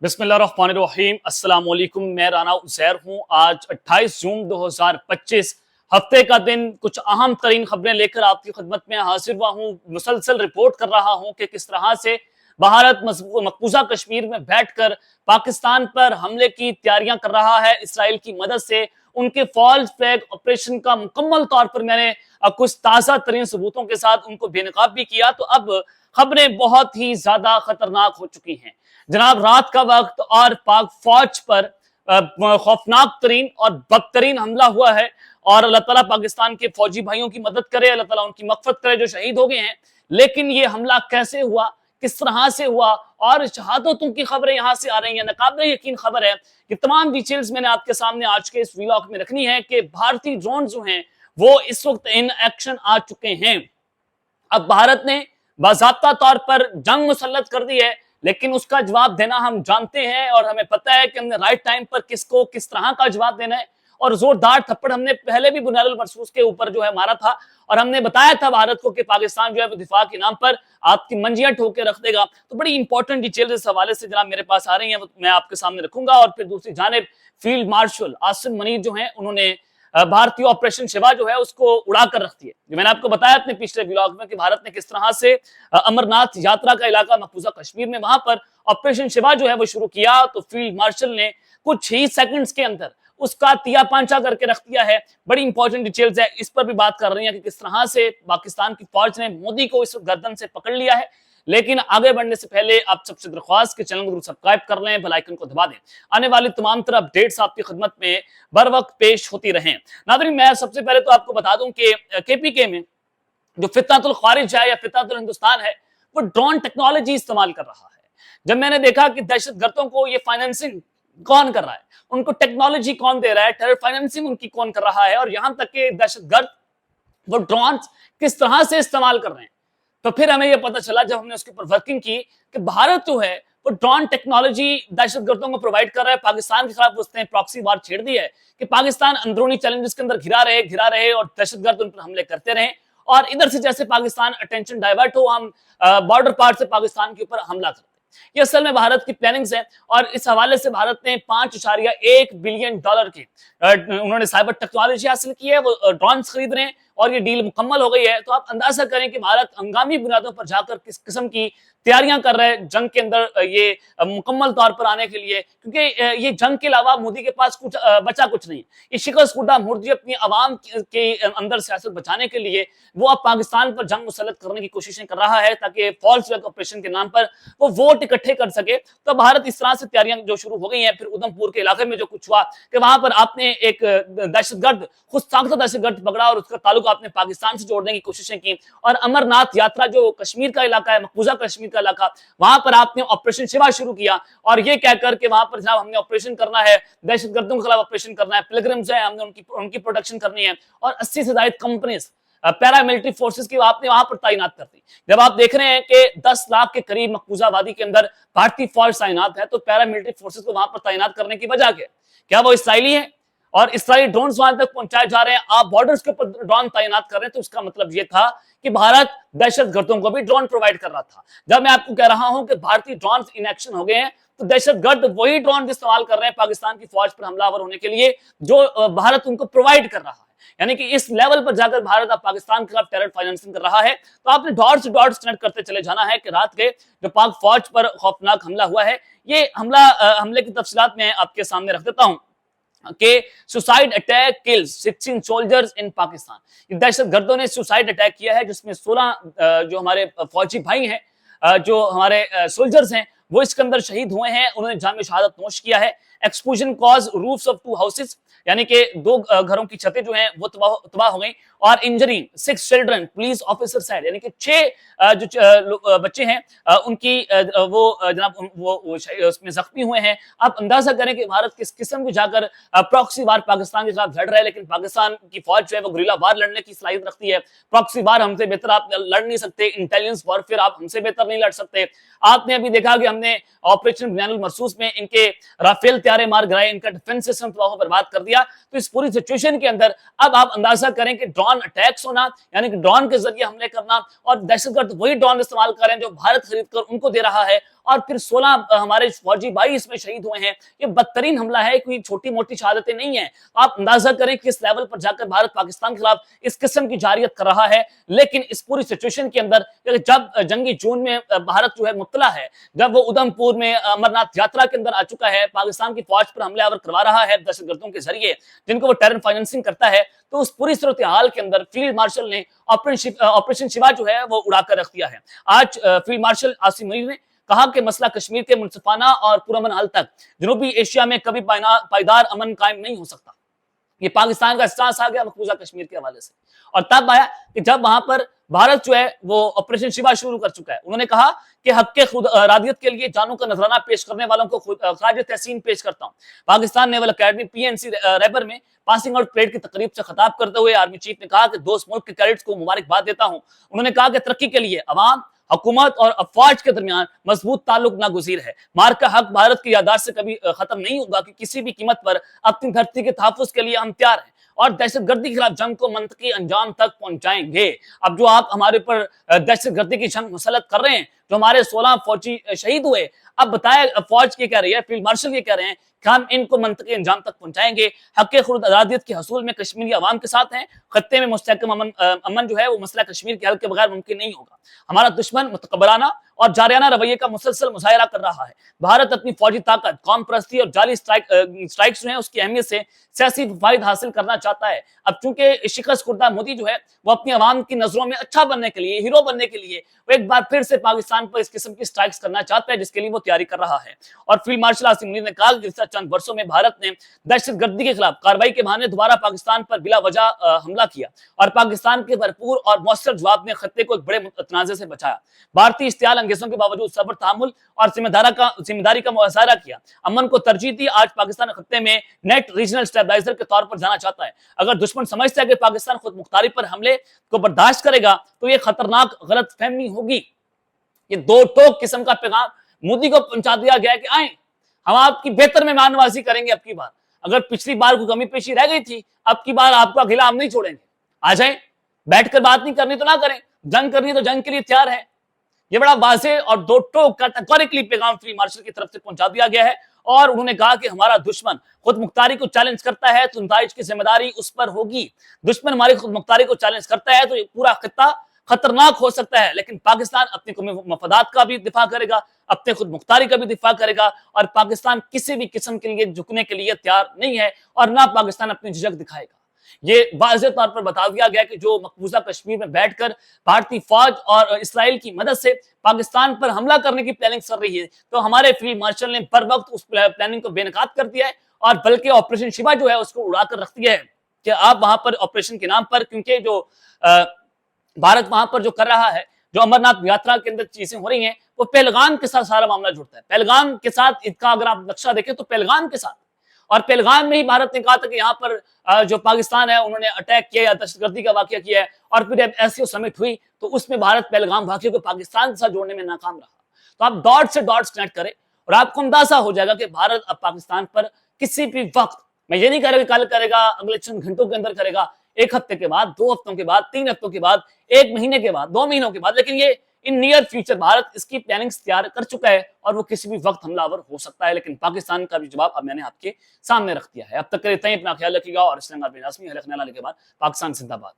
बिस्मिल्लाहिर्रहमानिर्रहीम अस्सलाम वालेकुम। मैं राना उज़ैर हूँ। आज 28 जून 2025 हफ्ते का दिन, कुछ अहम तरीन खबरें लेकर आपकी खिदमत में हाजिर हुआ हूँ। मुसलसल रिपोर्ट कर रहा हूँ कि किस तरह से भारत मकबूजा कश्मीर में बैठकर पाकिस्तान पर हमले की तैयारियां कर रहा है इसराइल की मदद से। उनके फॉल्स फ्लैग ऑपरेशन का मुकम्मल तौर पर मैंने कुछ ताज़ा तरीन सबूतों के साथ उनको बेनकाब भी किया। तो अब खबरें बहुत ही ज्यादा खतरनाक हो चुकी हैं जनाब। रात का वक्त और पाक फौज पर खौफनाक तरीन और बदतरीन हमला हुआ है और अल्लाह ताला पाकिस्तान के फौजी भाइयों की मदद करे, अल्लाह ताला उनकी मगफरत करे जो शहीद हो गए हैं। लेकिन ये हमला कैसे हुआ, किस तरह से हुआ और शहादतों की खबरें यहां से आ रही हैं। नाकाबिले यकीन खबर है कि तमाम डिटेल्स मैंने आपके सामने आज के इस व्लॉग में रखनी है कि भारतीय ड्रोन जो हैं वो इस वक्त इन एक्शन आ चुके हैं। अब भारत ने बाज़ाब्ता तौर पर जंग मुसल्लत कर दी है, लेकिन उसका जवाब देना हम जानते हैं और हमें पता है कि हमने राइट टाइम पर किसको किस तरह का जवाब देना है। और जोरदार थप्पड़ हमने पहले भी बुनियादुल मरसूस के ऊपर जो है मारा था और हमने बताया था भारत को कि पाकिस्तान जो है वो दिफा के नाम पर आपकी मंजियां ठोक के रख देगा। तो बड़ी इंपॉर्टेंट डिटेल्स इस हवाले से जनाब मेरे पास आ रही हैं, मैं आपके सामने रखूंगा। और फिर दूसरी जानिब फील्ड मार्शल आसिम मनीर जो है उन्होंने भारतीय ऑपरेशन शिवा जो है उसको उड़ा कर रख दिया। जो मैंने आपको बताया अपने पिछले व्लॉग में कि भारत ने किस तरह से अमरनाथ यात्रा का इलाका मकबूजा कश्मीर में वहां पर ऑपरेशन शिवा जो है वो शुरू किया। तो फील्ड मार्शल ने कुछ ही सेकंड्स के अंदर उसका तिया पांचा करके रख दिया है। बड़ी इंपॉर्टेंट डिटेल्स है, इस पर भी बात कर रही है कि किस तरह से पाकिस्तान की फौज ने मोदी को इस गर्दन से पकड़ लिया है। लेकिन आगे बढ़ने से पहले आप सबसे दरख्वास्त के चैनल को सब्सक्राइब कर लें, बेल आइकन को दबा दें। आने वाली तमाम तरह अपडेट्स आपकी खिदमत में बर वक्त पेश होती रहें। नाज़रीन, मैं सबसे पहले तो आपको बता दूं कि केपीके में जो फितनतुल खारिज है या फितनतुल हिंदुस्तान है वो ड्रोन टेक्नोलॉजी इस्तेमाल कर रहा है। जब मैंने देखा कि दहशतगर्दों को ये फाइनेंसिंग कौन कर रहा है, उनको टेक्नोलॉजी कौन दे रहा है, टेरर फाइनेंसिंग उनकी कौन कर रहा है और यहां तक कि दहशतगर्द वो ड्रोन किस तरह से इस्तेमाल कर रहे हैं, तो फिर हमें यह पता चला जब हमने उसके ऊपर वर्किंग की कि भारत जो है वो ड्रोन टेक्नोलॉजी दहशतगर्दों को प्रोवाइड कर रहा है। पाकिस्तान के खिलाफ उसने प्रॉक्सी वार छेड़ दी है कि पाकिस्तान अंदरूनी चैलेंजेस के अंदर घिरा रहे और दहशतगर्द उन पर हमले करते रहे और इधर से जैसे पाकिस्तान अटेंशन डाइवर्ट हो, हम बॉर्डर पार से पाकिस्तान के ऊपर हमला करते। ये असल में भारत की प्लानिंग्स है और इस हवाले से भारत ने $5.1 बिलियन की उन्होंने साइबर टेक्नोलॉजी हासिल की है, वो ड्रोन खरीद रहे हैं और ये डील मुकम्मल हो गई है। तो आप अंदाजा करें कि भारत हंगामी बुनियादों पर जाकर किस किस्म की तैयारियां कर रहे हैं जंग के अंदर ये मुकम्मल तौर पर आने के लिए, क्योंकि ये जंग के अलावा मोदी के पास कुछ बचा कुछ नहीं। ये शिकस्त खुर्दा मुर्दी अपनी आवाम के अंदर सियासत बचाने के लिए वो अब पाकिस्तान पर जंग मुसल्लत करने की कोशिशें कर रहा है ताकि फॉल्स फ्लैग ऑपरेशन के नाम पर वो वोट इकट्ठे कर सके। तो भारत इस तरह से तैयारियां जो शुरू हो गई हैं। फिर उधमपुर के इलाके में जो कुछ हुआ कि वहां पर आपने एक दहशतगर्द, खुद साख्ता दहशतगर्द पकड़ा और उसका ताल्लुक आपने पाकिस्तान से जोड़ने की कोशिशें की। और अमरनाथ यात्रा जो कश्मीर का इलाका है, मकबूजा कश्मीर का इलाका, वहां पर आपने ऑपरेशन शिवा शुरू किया और ये कहकर के वहां पर जनाब हमने ऑपरेशन करना है, दहशतगर्दों के खिलाफ ऑपरेशन करना है, पिलग्रिम्स है, हमने उनकी प्रोटेक्शन करनी है और 80 से ज्यादा कंपनीज पैरामिलिट्री फोर्सेस की आपने वहां पर तैनात कर दी। जब आप देख रहे हैं कि 10 लाख के करीब मकबूजा वादी के अंदर भारतीय फौज तैनात है, तो पैरामिलिट्री फोर्सेस को वहां पर तैनात करने की वजह क्या वो इसराइली है और इसराइली ड्रोन वहां तक पहुंचाए जा रहे हैं, आप बॉर्डर्स के ऊपर ड्रोन तैनात कर रहे हैं। तो उसका मतलब यह था कि भारत दहशतगर्दों को भी ड्रोन प्रोवाइड कर रहा था। जब मैं आपको कह रहा हूं कि भारतीय ड्रोन इन एक्शन हो गए हैं, तो दहशतगर्द वही ड्रोन इस्तेमाल कर रहे हैं पाकिस्तान की फौज पर हमलावर होने के लिए जो भारत उनको प्रोवाइड कर रहा है। यानी कि इस लेवल पर जाकर भारत अब पाकिस्तान के खिलाफ टेरर फाइनेंसिंग कर रहा है। तो आपने डॉट्स कनेक्ट करते चले जाना है कि रात के जो पाक फौज पर खौफनाक हमला हुआ है, ये हमले की तफसीलात में आपके सामने रख देता हूं कि suicide attack kills 16 soldiers in Pakistan. दहशतगर्दों ने सुसाइड अटैक किया है जिसमें 16 जो हमारे फौजी भाई हैं, जो हमारे सोल्जर्स हैं, वो इसके अंदर शहीद हुए हैं। उन्होंने जाम शहादत नोश किया है। Explosion cause roofs of 2 houses, यानी कि 2 घरों की छतें जो हैं वो तबाह हो गई और injury 6 children police officer side, यानी कि 6 जो बच्चे हैं उनकी वो जनाब वो उसमें जख्मी हुए हैं। आप अंदाजा करें कि भारत किस किस्म की जाकर प्रॉक्सी वार पाकिस्तान के खिलाफ लड़ रहा है, लेकिन पाकिस्तान की फौज जो है वो गुरिल्ला वार लड़ने की सलाहियत रखती है। प्रॉक्सी वार हमसे बेहतर आप लड़ नहीं सकते, इंटेलिजेंस वॉरफेयर आप हमसे बेहतर नहीं लड़ सकते। आपने अभी देखा कि हमने ऑपरेशन बुनियानुल मरसूस में इनके राफेल त्यारे मार गिराए, इनका डिफेंस सिस्टम तबाह बर्बाद कर दिया। तो इस पूरी सिचुएशन के अंदर अब आप अंदाजा करें कि ड्रोन अटैक्स होना, यानी कि ड्रोन के जरिए हमले करना, और दहशतगर्द वही ड्रोन इस्तेमाल कर रहे हैं जो भारत खरीद कर उनको दे रहा है, और फिर 16 हमारे फौजी भाई इसमें शहीद हुए हैं। ये बदतरीन हमला है, कोई छोटी मोटी शहादतें नहीं है। आप अंदाजा करें किस लेवल पर जाकर भारत पाकिस्तान के खिलाफ इस किस्म की जारियत कर रहा है। लेकिन इस पूरी सिचुएशन के अंदर जब जंगी जून में भारत जो है मुब्तला है, जब वो उधमपुर में अमरनाथ यात्रा के अंदर आ चुका है, पाकिस्तान की फौज पर हमलावर करवा रहा है दहशतगर्दों के जरिए, जिनको वो टेरर फाइनेंसिंग करता है, तो उस पूरी सूरत हाल के अंदर फील्ड मार्शल ने ऑपरेशन शिवा जो है वो उड़ाकर रख दिया है। आज फील्ड मार्शल आसिम मुनीर ने कहा कि मसला कश्मीर के मुनसिफाना और पुरअमन हल तक जनूबी एशिया में कभी पायदार अमन कायम नहीं हो सकता। ये पाकिस्तान का एहसास आ गया मकबूजा कश्मीर के हवाले से, और तब आया कि जब वहां पर भारत जो है वो ऑपरेशन शिवा शुरू कर चुका है। उन्होंने कहा कि हक के खुद रादियत के लिए जानों का नजराना पेश करने वालों को खारिज तहसीन पेश करता हूं। पाकिस्तान नेवल अकेडमी PNC रैबर में पासिंग आउट परेड की तकरीब से खिताब करते हुए आर्मी चीफ ने कहा कि दोस्त मुल्क के कैडेट्स को मुबारकबाद देता हूं। उन्होंने कहा कि तरक्की के लिए अवाम, हुकूमत और अफवाज के दरमियान मजबूत ताल्लुक नागुज़ीर है। मार का हक भारत की यादाश्त से कभी खत्म नहीं होगा कि किसी भी कीमत पर अपनी धरती के तहफ्फुज़ के लिए हम तैयार हैं और दहशतगर्दी के खिलाफ जंग को मंतकी अंजाम तक पहुंचाएंगे। अब जो आप हमारे ऊपर दहशतगर्दी की जंग मुसल्लत कर रहे हैं, जो हमारे 16 फौजी शहीद हुए, अब बताए फौज ये कह रही है, फील्ड मार्शल ये कह रहे हैं कि हम इनको मंतकी अंजाम तक पहुंचाएंगे। हक खुद आजादियत के हसूल में कश्मीरी अवाम के साथ हैं। खत्ते में मुस्तहकम अमन जो है वो मसला कश्मीर के हल के बगैर मुमकिन नहीं होगा। हमारा दुश्मन मुतकबराना और जारियाना रवैये का मुसलसल मुजाहरा कर रहा है। भारत अपनी फौजी ताकत, कौम परस्ती और जाली स्ट्राइक्स जो है उसकी अहमियत से सियासी फायदा हासिल करना चाहता है। अब चूंकि शिकस्त खुर्दा मोदी जो है वो अपनी अवाम की नजरों में अच्छा बनने के लिए, हीरो बनने के लिए वो एक बार फिर से पाकिस्तान पर इस किस्म की स्ट्राइक्स करना चाहता है, जिसके लिए वो तैयारी कर रहा है। और फील्ड मार्शल आसिम मुनीर ने कहा कि पिछले चंद वर्षों में भारत ने दहशतगर्दी के खिलाफ कार्रवाई के बहाने दोबारा पाकिस्तान पर बिला वजह हमला किया और पाकिस्तान के भरपूर और मौसर जवाब ने खत्ते को एक बड़े तनाजे से बचाया। भारतीय इश्तियाल अंगेजों के बावजूद सब्र, तहम्मुल और जिम्मेदारी का मुजाहरा किया। अमन को तरजीह दी। आज पाकिस्तान खत्ते में नेट रीजनल स्टेबलाइजर के तौर पर जाना चाहता है। अगर दुश्मन समझता है कि पाकिस्तान खुद मुख्तारी पर हमले को बर्दाश्त करेगा तो यह खतरनाक गलत फहमी होगी। ये दो टोक किस्म का पैगाम मोदी को पहुंचा दिया गया कि आए हम आपकी बेहतर मेहमानवाजी करेंगे। अब की बार अगर पिछली बार कोई कमी पेशी रह गई थी, अब की बार आपका अकेला हम नहीं छोड़ेंगे। आ जाए, बैठकर बात नहीं करनी तो ना करें, जंग करनी तो जंग के लिए तैयार है। ये बड़ा वाज़ेह और दो टोक कैटेगोरिकली पैगाम फील्ड मार्शल की तरफ से पहुंचा दिया गया है। और उन्होंने कहा कि हमारा दुश्मन खुद मुख्तारी को चैलेंज करता है तो नताइज की जिम्मेदारी उस पर होगी। दुश्मन हमारी खुद मुख्तारी को चैलेंज करता है तो ये पूरा खित्ता खतरनाक हो सकता है, लेकिन पाकिस्तान अपने कौमी मफादात का भी दिफा करेगा, अपने खुद मुख्तारी का भी दिफा करेगा और पाकिस्तान किसी भी किस्म के लिए झुकने के लिए तैयार नहीं है और ना पाकिस्तान अपनी झिझक दिखाएगा। ये वाज़ेह तौर पर बता दिया गया कि जो मकबूजा कश्मीर में बैठकर भारतीय फौज और इसराइल की मदद से पाकिस्तान पर हमला करने की प्लानिंग कर रही है, तो हमारे फील्ड मार्शल ने बर वक्त उस प्लानिंग को बेनकाब कर दिया है और बल्कि ऑपरेशन शिवा जो है उसको उड़ाकर रख दिया है कि आप वहां पर ऑपरेशन के नाम पर, क्योंकि जो भारत वहां पर जो कर रहा है, जो अमरनाथ यात्रा के अंदर चीजें हो रही हैं, वो पहलगाम के साथ सारा मामला जुड़ता है। पहलगाम के साथ इसका अगर आप नक्शा देखें तो पहलगाम के साथ, और पहलगाम में ही भारत ने कहा था कि यहाँ पर जो पाकिस्तान है उन्होंने अटैक किया या दहशतगर्दी का वाकया किया है, और फिर जब SCO समिट हुई तो उसमें भारत पहलगाम वाकये को पाकिस्तान के साथ जोड़ने में नाकाम रहा। तो आप डॉट से डॉट्स कनेक्ट करें और आपको अंदाजा हो जाएगा कि भारत अब पाकिस्तान पर किसी भी वक्त, मैं ये नहीं कह रहा कि कल करेगा, अगले चंद घंटों के अंदर करेगा, एक हफ्ते के बाद, 2 हफ्तों के बाद, 3 हफ्तों के बाद, 1 महीने के बाद, 2 महीनों के बाद, लेकिन ये इन नियर फ्यूचर भारत इसकी प्लानिंग तैयार कर चुका है और वो किसी भी वक्त हमलावर हो सकता है। लेकिन पाकिस्तान का भी जवाब अब मैंने आपके सामने रख दिया है। अब तक के लिए इतना ही, अपना ख्याल रखिएगा और इस के बाद पाकिस्तान जिंदाबाद।